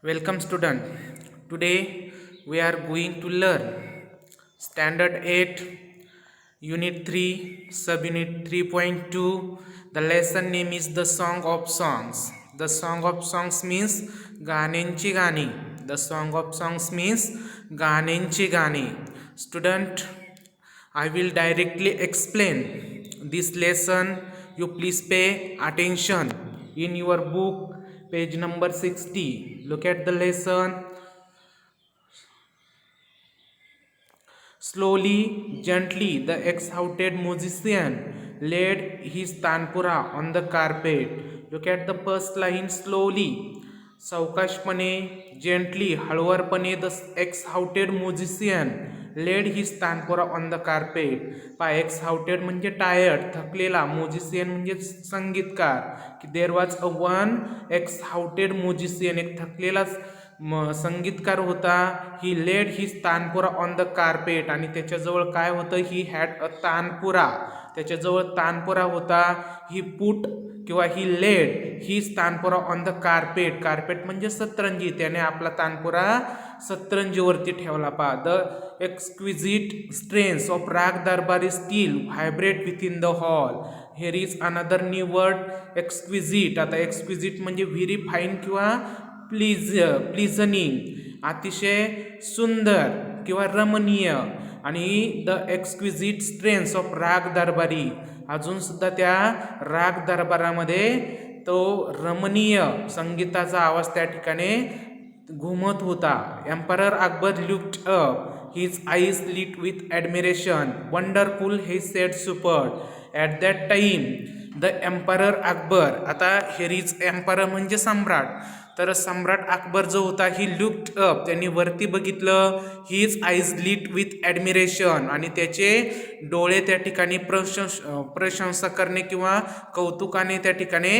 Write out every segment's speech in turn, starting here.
Welcome student. Today we are going to learn Standard 8 Unit 3 Subunit 3.2. The lesson name is The Song of Songs. The Song of Songs means गाण्यांची गाणी. The Song of Songs means गाण्यांची गाणी. Student, I will directly explain this lesson. You please pay attention. In your book, page number 60. Look at the lesson. Slowly, gently, the exhausted musician laid his tanpura on the carpet. Look at the first line. Slowly, सावकाशपणे, gently, हळुवारपणे, the exhausted musician laid his tanpura on the carpet. exhausted म्हणजे tired, थकलेला, musician म्हणजे संगीतकार. की there was a one exhausted musician, एक थकलेला संगीतकार होता. He laid his tanpura on the carpet, आणि त्याच्याजवळ काय होतं? ही हॅड अ तानपुरा, त्याच्याजवळ तानपुरा होता. ही पुट किंवा he laid his tanpura on the carpet. Carpet म्हणजे सतरंजी, त्याने आपला तानपुरा सतरंजीवरती ठेवला. The exquisite strains of raga Darbari still vibrate within the hall. Here is another new word, exquisite. आता एक्सक्विजिट म्हणजे व्हेरी फाईन किंवा प्लीजनिंग, अतिशय सुंदर किंवा रमणीय. आणि the exquisite strains of raga दरबारी, अजून सुद्धा त्या राग दरबारामध्ये तो रमणीय संगीताचा आवाज त्या ठिकाणी घुमत होता. Emperor Akbar looked up, his eyes lit with admiration. Wonderful, he said superb. At that time the emperor Akbar. आता हेर इज एम्परर म्हणजे सम्राट, तर सम्राट अकबर जो होता, ही लुक्ड अप, त्यांनी वरती बघितलं. हिज आईज लिट विथ ॲडमिरेशन, आणि त्याचे डोळे त्या ठिकाणी प्रशंसा करणे किंवा कौतुकाने त्या ठिकाणी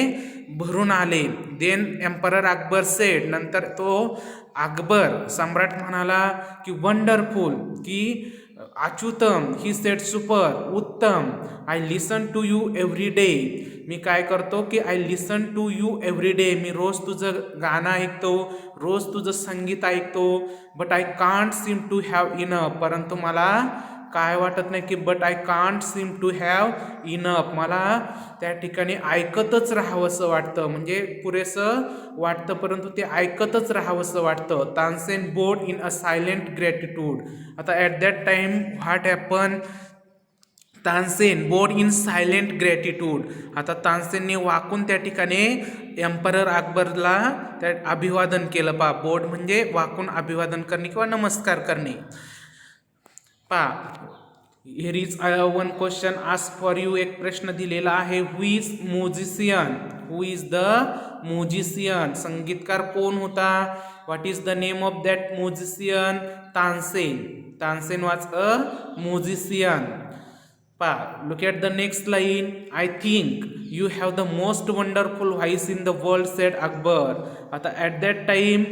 भरून आले. देन एम्परर अकबर सेड, नंतर तो अकबर सम्राट म्हणाला की वंडरफुल, की अच्युतम. ही सेड सुपर, उत्तम. I listen to you every day, मी काय करतो की I listen to you every day, मी रोज तुझं गाणं ऐकतो, रोज तुझं संगीत ऐकतो. But I can't seem to have enough, परंतु मला काय वाटत नाही की but I can't seem to have enough, मला त्या ठिकाणी ऐकतच राहावंसं वाटतं, म्हणजे पुरेसं वाटतं परंतु ते ऐकतच राहावंसं वाटतं. Tansen bowed in a silent gratitude. आता at that time what happen? Tansen bowed in silent gratitude. आता तानसेनने वाकून त्या ठिकाणी एम्परर अकबरला त्या अभिवादन केलं. बोर्ड म्हणजे वाकून अभिवादन करणे किंवा नमस्कार करणे. Here is one question ask for you, एक प्रश्न दिलेला आहे. Who is musician? Who is the musician? संगीतकार कोण होता? What is the name of that musician? Tansen. Tansen was a musician. Look at the next line. I think you have the most wonderful voice in the world, said Akbar. आता at that time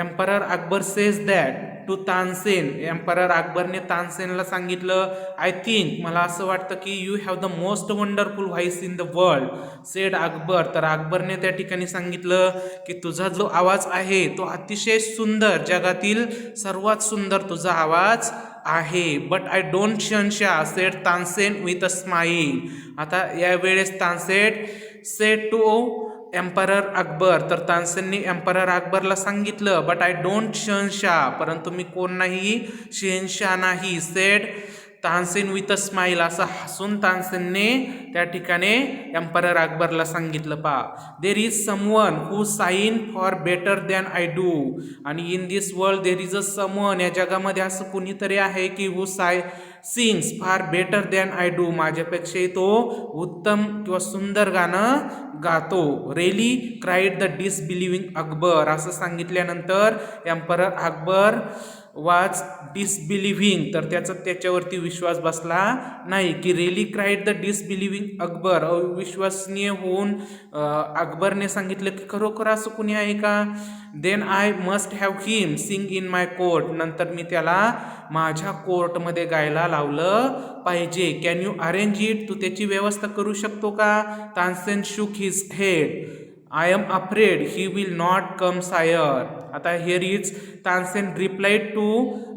Emperor Akbar says that to Tansen. Emperor अकबरने तानसेनला सांगितलं, I think, मला असं वाटतं की you have the most wonderful voice in the world, said Akbar. तर अकबरने त्या ठिकाणी सांगितलं की तुझा जो आवाज आहे तो अतिशय सुंदर, जगातील सर्वात सुंदर तुझा आवाज आहे. बट आय डोंट शनशा, said Tansen with a smile. आता यावेळेस Tansen said to emperor Akbar, तर तानसेनने एम्परर अकबरला सांगितलं बट आय डोंट शहनशाह, परंतु मी कोण नाही? शहनशाह नाही. Said Tansen with a smile, असं हसून तानसेनने त्या ठिकाणी एम्परर अकबरला सांगितलं. There is someone who sign far better than I do, आणि in this world there is a someone, या जगामध्ये असं कुणीतरी आहे की who sings far better than I do, माझ्यापेक्षाही तो उत्तम किंवा सुंदर गाणं गातो. Really cried the disbelieving Akbar, असं सांगितल्यानंतर एम्परर अकबर वाज डिसबिलिव्हिंग, तर त्याच्यावरती विश्वास बसला नाही. की रेली क्राईड द डिसबिलिव्हिंग अकबर, अविश्वसनीय होऊन अकबरने सांगितलं की खरोखर असं कुणी आहे का? Then I must have him sing in my court, नंतर मी त्याला माझ्या कोर्टमध्ये गायला लावलं पाहिजे. कॅन यू अरेंज इट, तू त्याची व्यवस्था करू शकतो का? Tansen shook his head, I am afraid he will not come sire. आता here is Tansen replied to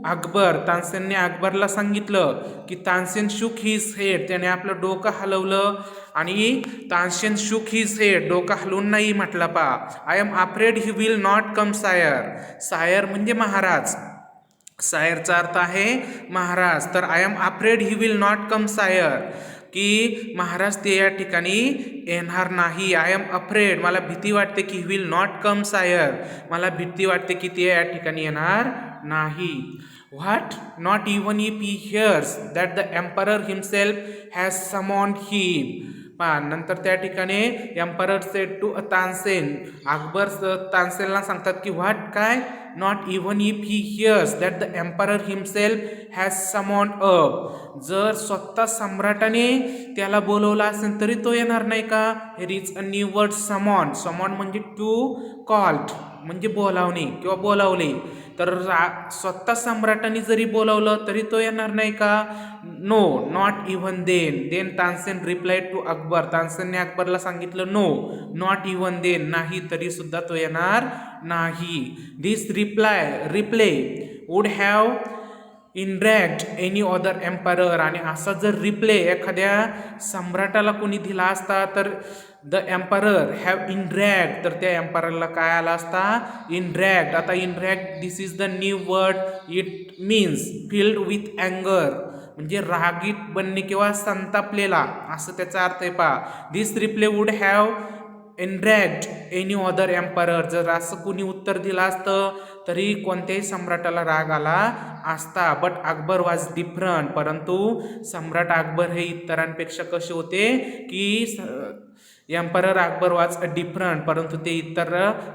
Akbar. तानसेनने अकबरला सांगितलं की तानसेन शुक हिज हेड, त्याने आपलं डोकं हलवलं आणि तानसेन शुक हिज हेड, डोकं हलवून नाही म्हटलं पा. I am afraid he will not come sire. Sire म्हणजे महाराज, सायरचा अर्थ आहे महाराज. तर I am afraid he will not come sire, की महाराज ते या ठिकाणी येणार नाही. आय एम अफ्रेड, मला भीती वाटते की he will not come sire, मला भीती वाटते की ते या ठिकाणी येणार नाही. What, not even if he hears that the emperor himself has summoned him. पहा नंतर त्या ठिकाणी emperor said to Tansen, Akbar तानसेनला सांगतात की व्हॉट, काय, not even if he hears that the emperor himself has summoned up. जर स्वतः सम्राटाने त्याला बोलवला असेल तरी तो येणार नाही का. Here is a new word समॉन. समॉन म्हणजे टू कॉल्ड, म्हणजे बोलावणे किंवा बोलावले. तर स्वतः सम्राटाने जरी बोलावलं तरी तो येणार नाही का. No, not even then. Then Tansen replied to Akbar. तानसेनने अकबरला सांगितलं नो, नॉट इव्हन देन, नाही तरी सुद्धा तो येणार नाही. This reply would have enraged any other emperor. आणि असा जर रिप्ले एखाद्या सम्राटाला कोणी दिला असता तर द एम्परर हॅव इनड्रॅग्ड, तर त्या एम्पररला काय आला असता, इनड्रॅग्ड. आता enraged this is the new word. It means filled with अँगर, म्हणजे रागीट बनणे किंवा संतापलेला, असं त्याचा अर्थ आहे. पहा, this reply would have enraged any other emperor. जर असं कुणी उत्तर दिलं असतं तरी कोणत्याही सम्राटाला राग आला असता. बट अकबर वॉज डिफरंट, परंतु सम्राट अकबर हे इतरांपेक्षा कसे होते की emperor Akbar was a different, परंतु ते इतर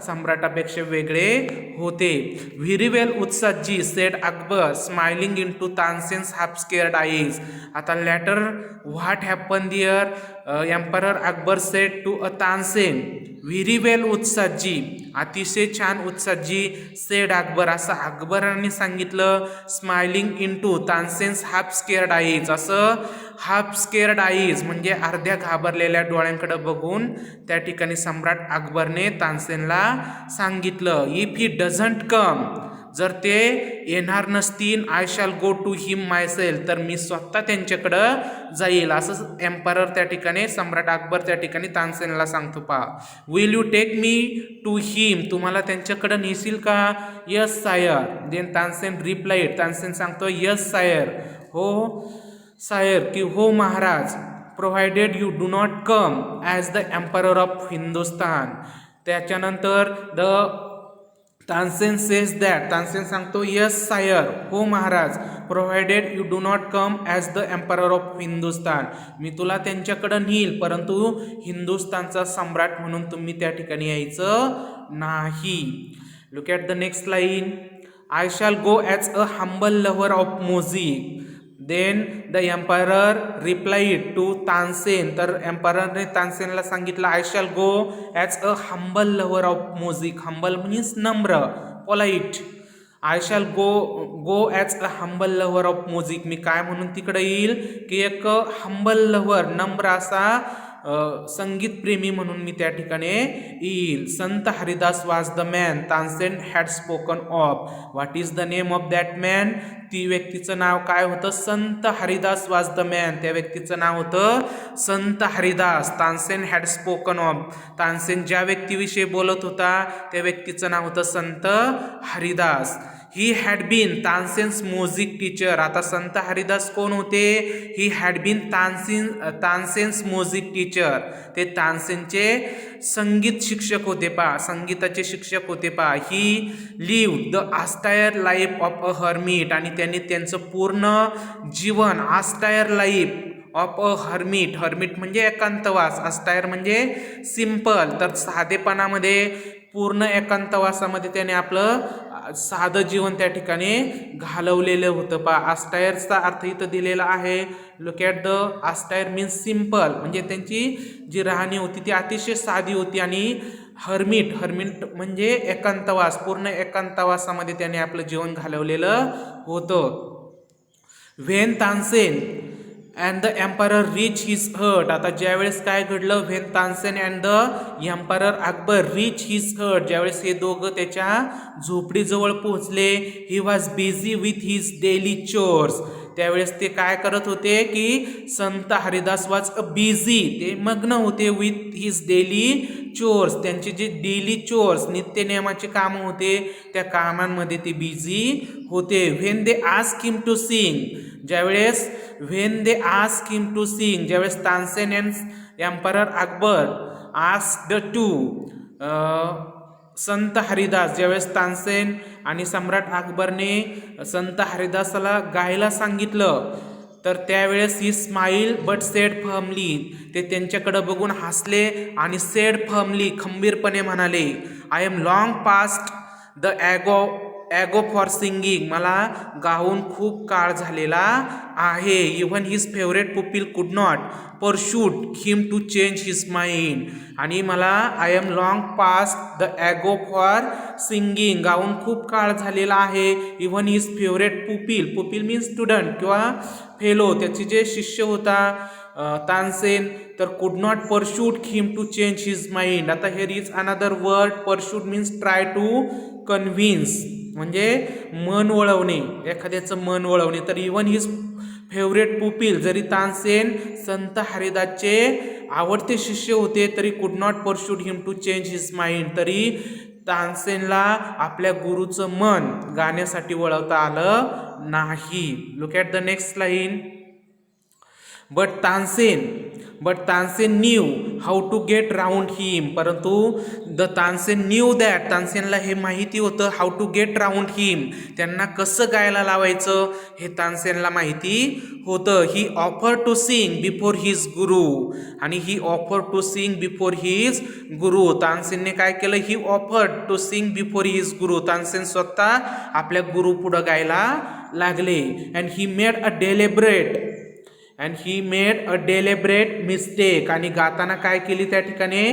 सम्राटापेक्षा वेगळे होते. व्हेरी वेल उत्साजी said Akbar smiling into Tansen's half scared eyes. आता later what happen there, emperor Akbar said to a Tansen very well उत्साजी, अतिशय छान उत्साजी. सेड अकबर, असं अकबराने सांगितलं. Smiling into Tansen's half scared eyes, असं हाफ स्केअर्ड आईज म्हणजे अर्ध्या घाबरलेल्या डोळ्यांकडे बघून त्या ठिकाणी सम्राट अकबरने तानसेनला सांगितलं. इफ ही डझंट कम, जर ते येणार नसतील, I shall go to him myself, तर मी स्वतः त्यांच्याकडं जाईल, असं एम्परर त्या ठिकाणी, सम्राट अकबर त्या ठिकाणी तानसेनला सांगतो. पहा, will you take me to him, तुम्हाला त्यांच्याकडं नेशील का. Yes sire. Then Tansen replied, Tansen सांगतो यस सायर, हो सायर, की हो महाराज. Provided you do not come as the emperor of Hindustan. त्याच्यानंतर तानसेन सेज दॅट, तानसेन सांगतो यस सायर, हो महाराज. Provided you do not come as the emperor of Hindustan, मी तुला त्यांच्याकडं नेईल, परंतु हिंदुस्तानचा सम्राट म्हणून तुम्ही त्या ठिकाणी यायचं नाही. Look at the next line. I shall go as a humble lover of music. Then the emperor replied to Tansen, तर एम्पररने तानसेनला सांगितलं I shall go as a humble lover of music. Humble means नम्र, polite. I shall go as a humble lover of music, मी काय म्हणून तिकडे येईल की एक हंबल लव्हर, नम्र असा संगीत प्रेमी म्हणून मी त्या ठिकाणी येईल. संत हरिदास वाज the man Tansen had spoken of. What is the name of that man, ती व्यक्तीचं नाव काय होतं, संत हरिदास वाज द मॅन, त्या व्यक्तीचं नाव होतं Sant Haridas. Tansen had spoken of, Tansen ज्या व्यक्तीविषयी बोलत होता त्या व्यक्तीचं नाव होतं Sant Haridas. He had been Tansen's music teacher. आता संत हरिदास कोण होते, he had been Tansen's music teacher, ते तानसेनचे संगीत शिक्षक होते. पा, संगीताचे शिक्षक होते. पा, he live the austere life of a hermit, आणि त्यांनी त्यांचं पूर्ण जीवन, austere life of a hermit, hermit म्हणजे एकांतवास, आस्टायर म्हणजे सिंपल, तर साधेपणामध्ये, पूर्ण एकांतवासामध्ये त्याने आपलं साधं जीवन त्या ठिकाणी घालवलेलं होतं. पा, आस्टायरचा अर्थ इथं दिलेला आहे. Look at the austere means simple, म्हणजे त्यांची जी राहणी होती ती अतिशय साधी होती. आणि हर्मिट, हर्मिट म्हणजे एकांतवास, पूर्ण एकांतवासामध्ये त्याने आपलं जीवन घालवलेलं होतं. When Tansen and the emperor reach his hut. आता ज्यावेळेस काय घडलं, when Tansen and the emperor Akbar reach his hut, ज्यावेळेस हे दोघं त्याच्या झोपडीजवळ पोहोचले, he was busy with his daily chores. त्यावेळेस ते काय करत होते की संत हरिदास वॉज अ बिझी, ते मग्न होते विथ हिज डेली चोर्स, त्यांचे जे डेली चोर्स नित्यनेमाचे काम होते त्या कामांमध्ये ते बिझी होते. When they ask him to sing, ज्यावेळेस when they ask him to sing, ज्यावेळेस Tansen and emperor Akbar asked to Sant Haridas, ज्यावेळेस तानसेन आणि सम्राट अकबरने संत हरिदासाला गायला सांगितलं, तर त्यावेळेस he smile but said firmly, ते त्यांच्याकडे बघून हसले आणि सेड फर्मली, खंबीरपणे म्हणाले, I am long past the ago for singing, मला गाऊन खूप काळ झालेला आहे. Even his favourite pupil could not persuade him to change his mind, आणि मला I am long past the ago for singing, गाऊन खूप काळ झालेला आहे. Even his favourite pupil, pupil means student किंवा फेलो, त्याचे जे शिष्य होता तानसेन, तर could not persuade him to change his mind. आता here is another word, persuade means try to convince, म्हणजे मन वळवणे, एखाद्याचं मन वळवणे. तर इव्हन हिज फेवरेट पुपील, जरी तानसेन संत हरिदासचे आवडते शिष्य होते तरी could not persuade him to change his mind, तरी तानसेनला आपल्या गुरुचं मन गाण्यासाठी वळवता आलं नाही. Look at the next line. But Tansen knew how to get round him, परंतु द तानसेन न्यू दॅट, तानसेनला हे माहिती होतं, how to get round him, त्यांना कसं गायला लावायचं हे तानसेनला माहिती होतं. He offer to sing before his guru, आणि he offer to sing before his गुरु, तानसेनने काय केलं, he offer to sing before his guru, Tansen स्वतः आपल्या गुरु पुढं गायला लागले. And he made a deliberate mistake, आणि गाताना काय केली त्या ठिकाणी,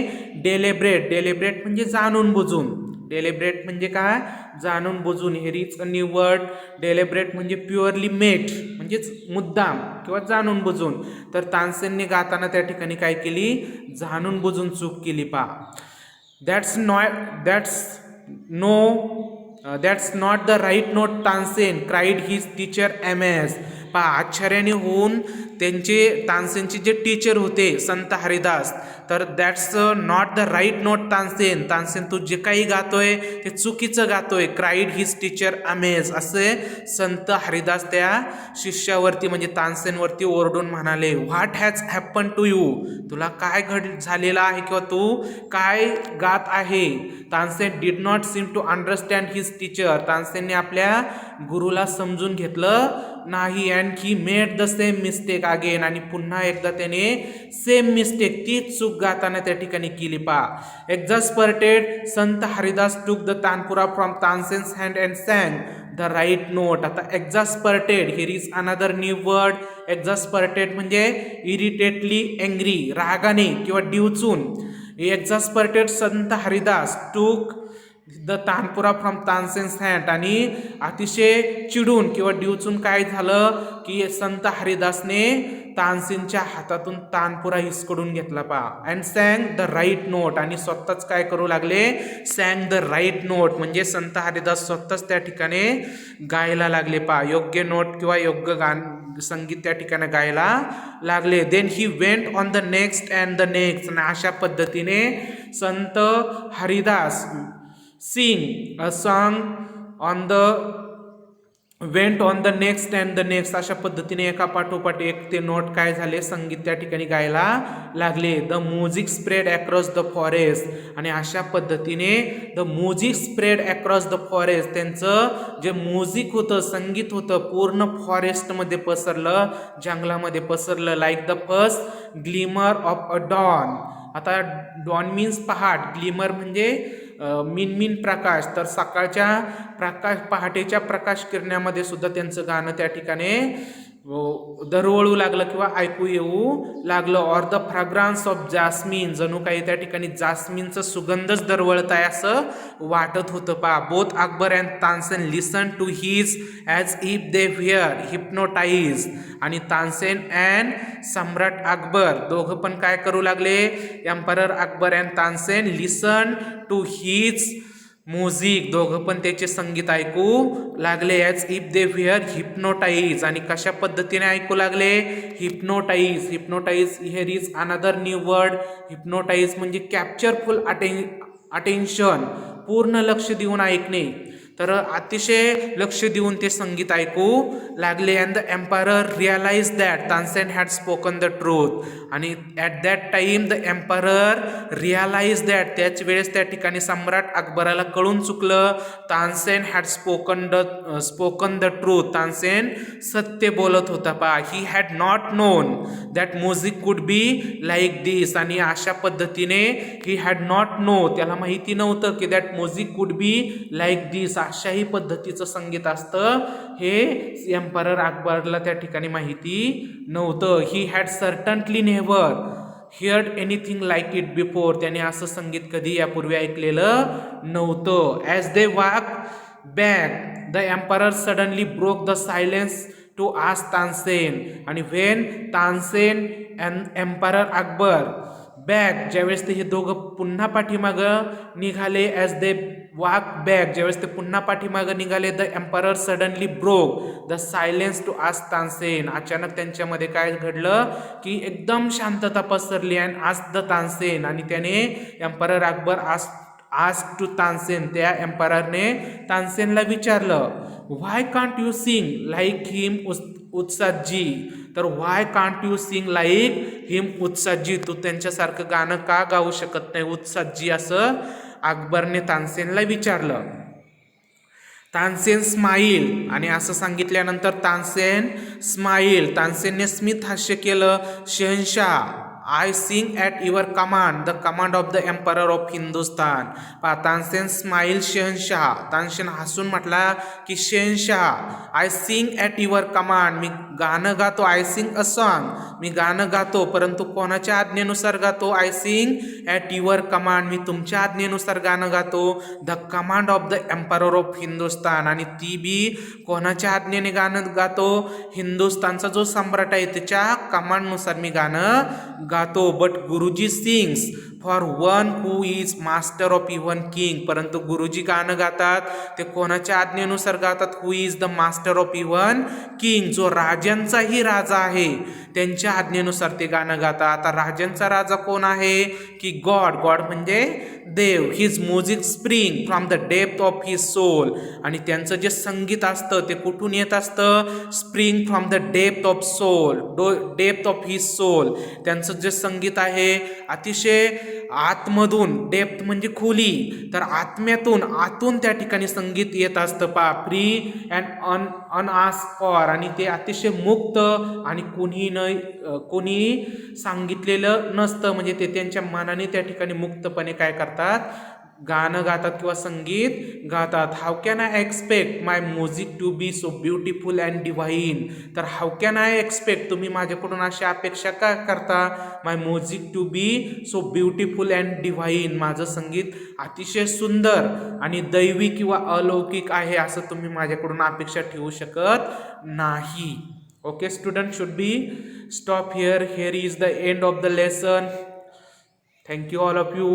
डेलिब्रेट म्हणजे जाणून बुजून, डेलिब्रेट म्हणजे काय, जाणून बुजून. Here is a new word. Deliberate म्हणजे प्युअरली मेड, म्हणजेच मुद्दाम किंवा जाणून बुजून. तर तानसेनने गाताना त्या ठिकाणी काय केली, जाणून बुजून चूक केली. That's not the right note Tansen cried his teacher एम.एस. आश्चर्याने होऊन त्यांचे तानसेनचे जे टीचर होते संत हरिदास, तर that's not the right note Tansen तू जे काही गातोय ते चुकीचं गातोय. क्राईड हिज टीचर अमेज, असे संत हरिदास त्या शिष्यावरती म्हणजे तानसेनवरती ओरडून म्हणाले. What has happen to you, तुला काय झालेलं आहे किंवा तू काय गात आहे. Tansen did not seem to understand his teacher, तानसेनने आपल्या गुरुला समजून घेतलं नाही. And he made the same mistake again, आणि पुन्हा एकदा त्याने सेम मिस्टेक, तीच चूक गाताना त्या ठिकाणी केली. एक्झास्पर्टेड Sant Haridas took the tanpura from Tansen's hand and sang the right note. आता exasperated, here is another new word. Exasperated म्हणजे इरिटेटली एंग्री, रागाने किंवा डिवचून. एक्झास्पर्टेड Sant Haridas took the tanpura from Tansen's hand, आणि अतिशय चिडून किंवा डिवचून काय झालं की संत हरिदासने तानसेनच्या हातातून तानपुरा हिसकडून घेतला. And sang the right note, आणि स्वतःच काय करू लागले, सॅंग द राईट नोट म्हणजे संत हरिदास स्वतःच त्या ठिकाणी गायला लागले. योग्य नोट किंवा योग्य संगीत त्या ठिकाणी गायला लागले. Then he went on the next and the next, आणि अशा पद्धतीने संत Haridas sing a song on the went on the next and the next, अशा पद्धतीने एका पाठोपाठ एक ते नोट काय झाले, संगीत त्या ठिकाणी गायला लागले. The music spread across the forest, आणि अशा पद्धतीने the music spread across the forest, त्यांचं जे म्युझिक होतं, संगीत होतं, पूर्ण फॉरेस्टमध्ये पसरलं, जंगलामध्ये पसरलं. Like the first glimmer of a dawn. आता डॉन मीन्स पहाट, ग्लिमर म्हणजे मिनमिन प्रकाश, तर सकाळच्या पहाटेच्या प्रकाश किरण्यामध्ये सुद्धा त्यांचं गाणं त्या ठिकाणी दरवळू लागलं किंवा ऐकू येऊ लागलं. Or the fragrance of jasmine, जणू काही त्या ठिकाणी जास्मिनचं सुगंधच दरवळत आहे असं वाटत होतं. पा both Akbar and Tansen listen to his as if they were hypnotise. आणि तानसेन अँड सम्राट अकबर दोघं पण काय करू लागले, emperor Akbar and Tansen listen to his music, दोघं पण त्याचे संगीत ऐकू लागले. As if they were hypnotise. आणि कशा पद्धतीने ऐकू लागले, hypnotise. Hypnotise here is another new word. Hypnotise म्हणजे कॅप्चरफुल अटेन्शन, पूर्ण लक्ष देऊन ऐकणे. तर अतिशय लक्ष देऊन ते संगीत ऐकू लागले. And the emperor realize that Tansen had spoken the truth. आणि at that time the emperor realize that, त्याच वेळेस त्या ठिकाणी सम्राट अकबराला कळून चुकलं, Tansen had spoken the truth, Tansen सत्य बोलत होता. पा he had not known that music could be like दिस. आणि अशा पद्धतीने ही हॅड नॉट नो, त्याला माहिती नव्हतं की that music could be like दिस, अशाही पद्धतीचं संगीत असतं, हे एम्परर अकबरला त्या ठिकाणी माहिती नव्हतं. He had certainly never heard anything like it before, त्याने असं संगीत कधी यापूर्वी ऐकलेलं नव्हतं. As they walk back the emperor suddenly broke the silence to ask Tansen. आणि when Tansen and emperor Akbar back, ज्यावेळेस ते हे दोघं पुन्हा पाठीमागं निघाले, ॲज दे वॉक बॅक, ज्यावेळेस ते पुन्हा पाठीमागं निघाले, the emperor suddenly broke the silence to ask Tansen. अचानक त्यांच्यामध्ये काय घडलं की एकदम शांतता पसरली. अँड आस्क द तानसेन, आणि त्याने emperor Akbar ask to Tansen, त्या एम्पररने तानसेनला विचारलं, why can't you sing like him Ustadji. तर why can't you sing like him Ustadji, तू त्यांच्यासारखं गाणं का गाऊ शकत नाही उत्सादजी, असं अकबरने तानसेनला विचारलं. तानसेन स्माईल, आणि असं सांगितल्यानंतर तानसेन स्माईल, तानसेनने स्मित हास्य केलं. Shahenshah, I sing at your command the command of the emperor of Hindustan. पा तानसेन स्माईल शहनशाह, तानसेन हसून म्हटला की Shahenshah, I sing at your command, मी गाणं गातो, आय सिंग अ सॉन्ग, मी गाणं गातो, परंतु कोणाच्या आज्ञेनुसार गातो, I sing at your command, मी तुमच्या आज्ञेनुसार गाणं गातो. The command of the emperor of Hindustan, आणि ती बी कोणाच्या आज्ञेने गाणं गातो, हिंदुस्तानचा जो सम्राट आहे त्याच्या कमांडनुसार मी गाणं गातो. बट गुरुजी sings for one who is master of even king, परंतु गुरुजी गाणं गातात ते कोणाच्या आज्ञेनुसार गातात, who is the master of even king, जो राजांचाही राजा आहे त्यांच्या आज्ञेनुसार ते गाणं गातात. आता राजांचा राजा कोण आहे की गॉड, गॉड म्हणजे देव. His music spring from the depth of his soul, आणि त्यांचं जे संगीत असतं ते कुठून येत असतं, spring from the depth of soul, depth of his soul, त्यांचं जे संगीत आहे अतिशय आतमधून, डेप्थ म्हणजे खोली, तर आत्म्यातून, आतून त्या ठिकाणी संगीत येत असतं. पा फ्री अँड अनआस्क फॉर, आणि ते अतिशय मुक्त आणि कोणी सांगितलेलं नसतं, म्हणजे ते त्यांच्या मनाने त्या ठिकाणी मुक्तपणे काय करतात, गाणं गातात किंवा संगीत गातात. How can I expect my music to be so beautiful and divine. तर हाऊ कॅन आय एक्सपेक्ट, तुम्ही माझ्याकडून अशी अपेक्षा का करता, my music to be so beautiful and divine, माझं संगीत अतिशय सुंदर आणि दैवी किंवा अलौकिक आहे असं तुम्ही माझ्याकडून अपेक्षा ठेवू शकत नाही. Okay, student, should be stop here. Here is the end of the lesson. Thank you all of you.